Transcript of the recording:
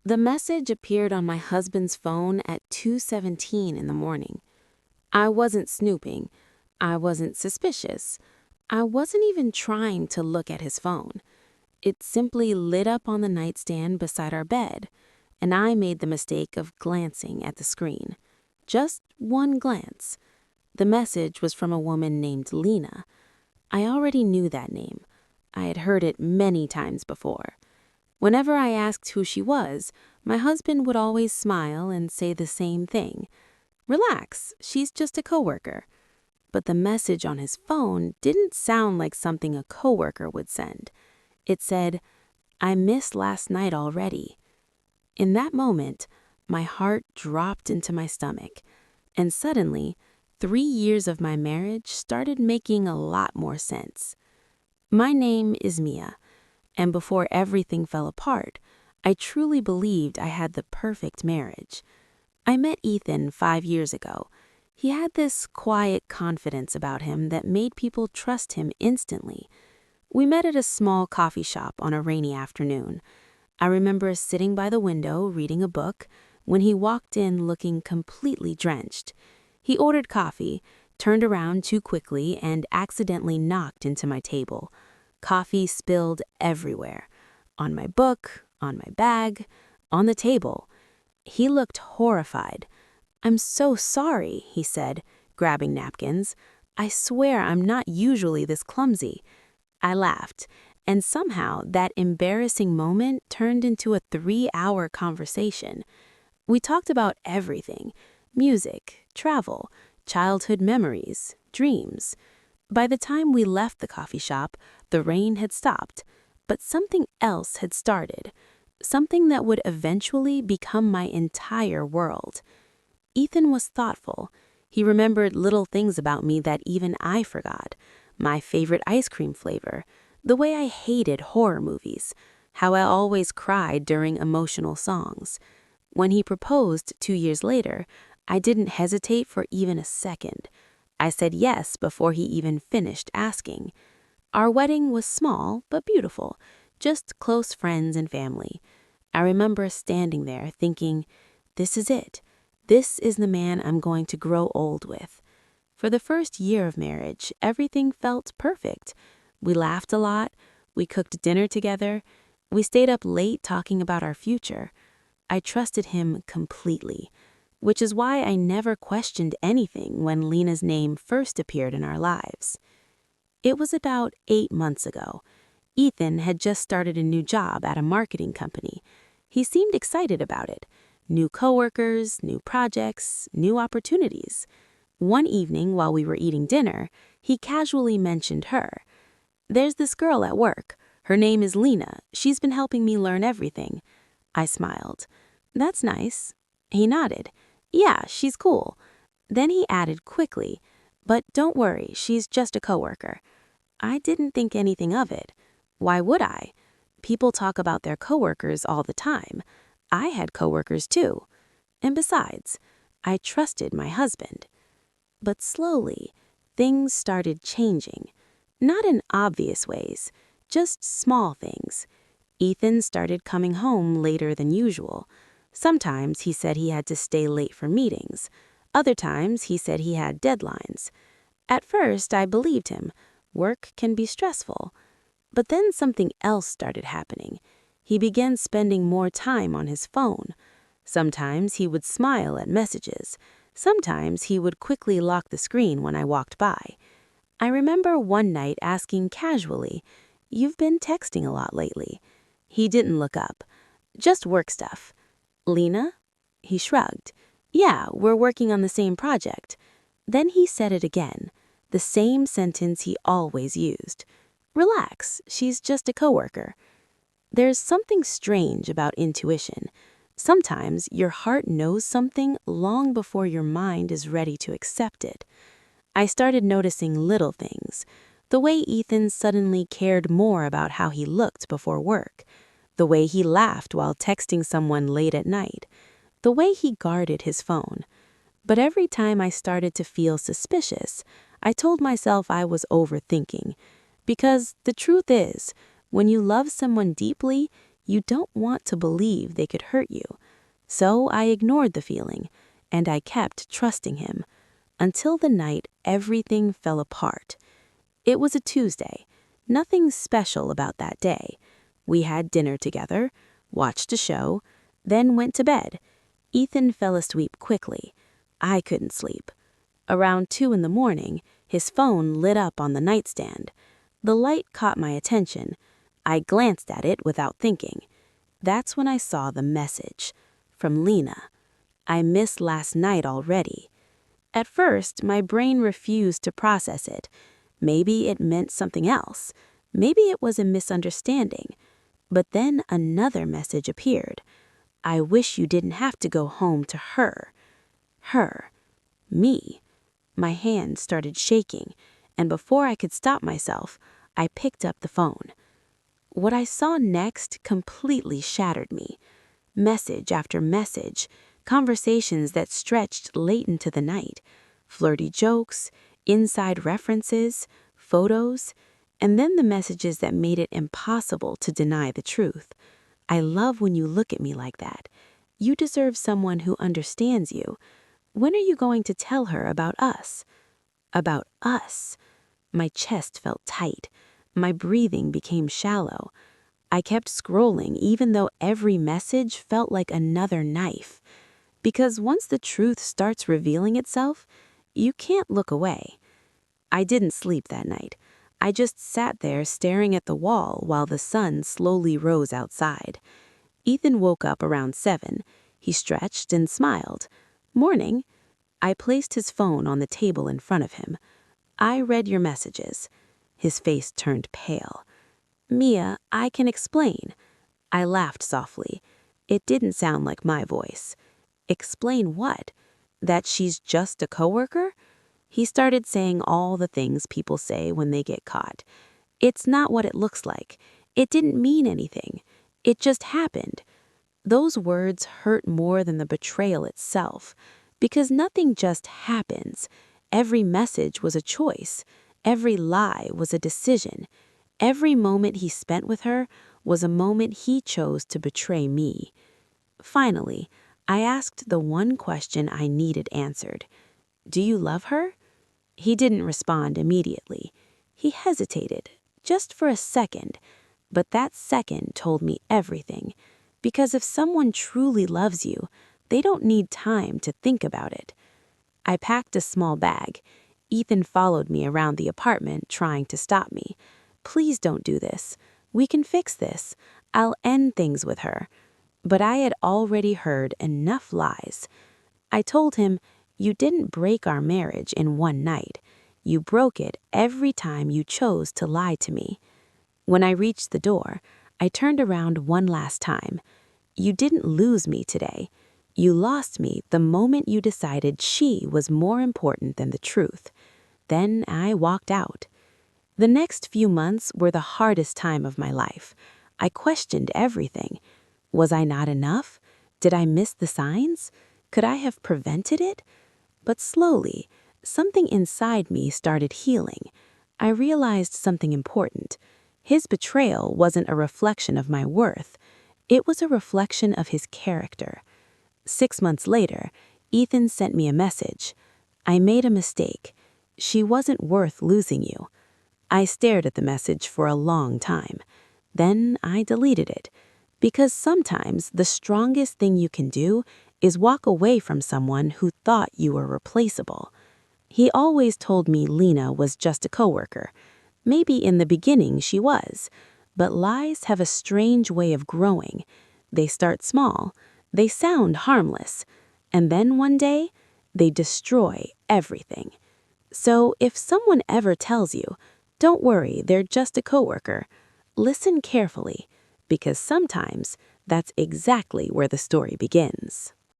The message appeared on my husband's phone at 2:17 in the morning. I wasn't snooping. I wasn't suspicious. I wasn't even trying to look at his phone. It simply lit up on the nightstand beside our bed, and I made the mistake of glancing at the screen. Just one glance. The message was from a woman named Lena. I already knew that name. I had heard it many times before. Whenever I asked who she was, my husband would always smile and say the same thing. Relax, she's just a coworker. But the message on his phone didn't sound like something a coworker would send. It said, "I missed last night already." In that moment, my heart dropped into my stomach, and suddenly, 3 years of my marriage started making a lot more sense. My name is Mia, and before everything fell apart, I truly believed I had the perfect marriage. I met Ethan 5 years ago. He had this quiet confidence about him that made people trust him instantly. We met at a small coffee shop on a rainy afternoon. I remember sitting by the window reading a book when he walked in looking completely drenched. He ordered coffee, turned around too quickly, and accidentally knocked into my table. Coffee spilled everywhere. On my book, on my bag, on the table. He looked horrified. "I'm so sorry," he said, grabbing napkins. "I swear I'm not usually this clumsy." I laughed, and somehow that embarrassing moment turned into a 3-hour conversation. We talked about everything: music, travel, childhood memories, dreams. By the time we left the coffee shop, the rain had stopped, but something else had started, something that would eventually become my entire world. Ethan was thoughtful. He remembered little things about me that even I forgot: my favorite ice cream flavor, the way I hated horror movies, how I always cried during emotional songs. When he proposed 2 years later, I didn't hesitate for even a second. I said yes before he even finished asking. Our wedding was small but beautiful, just close friends and family. I remember standing there thinking, this is it. This is the man I'm going to grow old with. For the first year of marriage, everything felt perfect. We laughed a lot. We cooked dinner together. We stayed up late talking about our future. I trusted him completely, which is why I never questioned anything when Lena's name first appeared in our lives. It was about 8 months ago. Ethan had just started a new job at a marketing company. He seemed excited about it. New coworkers, new projects, new opportunities. One evening while we were eating dinner, he casually mentioned her. "There's this girl at work. Her name is Lena. She's been helping me learn everything." I smiled. "That's nice." He nodded. "Yeah, she's cool." Then he added quickly, "But don't worry, she's just a coworker." I didn't think anything of it. Why would I? People talk about their coworkers all the time. I had coworkers too. And besides, I trusted my husband. But slowly, things started changing. Not in obvious ways, just small things. Ethan started coming home later than usual. Sometimes he said he had to stay late for meetings. Other times he said he had deadlines. At first, I believed him. Work can be stressful. But then something else started happening. He began spending more time on his phone. Sometimes he would smile at messages. Sometimes he would quickly lock the screen when I walked by. I remember one night asking casually, "You've been texting a lot lately." He didn't look up. "Just work stuff." "Lena?" He shrugged. "Yeah, we're working on the same project." Then he said it again, the same sentence he always used. "Relax, she's just a coworker." There's something strange about intuition. Sometimes your heart knows something long before your mind is ready to accept it. I started noticing little things. The way Ethan suddenly cared more about how he looked before work. The way he laughed while texting someone late at night. The way he guarded his phone. But every time I started to feel suspicious, I told myself I was overthinking. Because the truth is, when you love someone deeply, You don't want to believe they could hurt you. So I ignored the feeling, and I kept trusting him, until the night everything fell apart. It was a Tuesday. Nothing special about that day. We had dinner together, watched a show, then went to bed. Ethan fell asleep quickly. I couldn't sleep. Around 2 in the morning, his phone lit up on the nightstand. The light caught my attention. I glanced at it without thinking. That's when I saw the message. From Lena. I missed last night already. At first, my brain refused to process it. Maybe it meant something else. Maybe it was a misunderstanding. But then another message appeared. I wish you didn't have to go home to her. Her. Me. My hand started shaking, and before I could stop myself, I picked up the phone. What I saw next completely shattered me. Message after message, conversations that stretched late into the night, flirty jokes, inside references, photos, and then the messages that made it impossible to deny the truth. I love when you look at me like that. You deserve someone who understands you. When are you going to tell her about us? About us. My chest felt tight. My breathing became shallow. I kept scrolling even though every message felt like another knife. Because once the truth starts revealing itself, you can't look away. I didn't sleep that night. I just sat there staring at the wall while the sun slowly rose outside. Ethan woke up around 7. He stretched and smiled. Morning. I placed his phone on the table in front of him. I read your messages. His face turned pale. Mia, I can explain. I laughed softly. It didn't sound like my voice. Explain what? That she's just a coworker? He started saying all the things people say when they get caught. It's not what it looks like. It didn't mean anything. It just happened. Those words hurt more than the betrayal itself, because nothing just happens. Every message was a choice. Every lie was a decision. Every moment he spent with her was a moment he chose to betray me. Finally, I asked the one question I needed answered. Do you love her? He didn't respond immediately. He hesitated, just for a second, but that second told me everything. Because if someone truly loves you, they don't need time to think about it. I packed a small bag. Ethan followed me around the apartment, trying to stop me. Please don't do this. We can fix this. I'll end things with her. But I had already heard enough lies. I told him, you didn't break our marriage in one night. You broke it every time you chose to lie to me. When I reached the door, I turned around one last time. You didn't lose me today. You lost me the moment you decided she was more important than the truth. Then I walked out. The next few months were the hardest time of my life. I questioned everything. Was I not enough? Did I miss the signs? Could I have prevented it? But slowly, something inside me started healing. I realized something important. His betrayal wasn't a reflection of my worth. It was a reflection of his character. 6 months later, Ethan sent me a message. I made a mistake. She wasn't worth losing you. I stared at the message for a long time. Then I deleted it. Because sometimes the strongest thing you can do is walk away from someone who thought you were replaceable. He always told me Lena was just a coworker. Maybe in the beginning she was. But lies have a strange way of growing. They start small. They sound harmless. And then one day, they destroy everything. So if someone ever tells you, don't worry, they're just a coworker, listen carefully, because sometimes that's exactly where the story begins.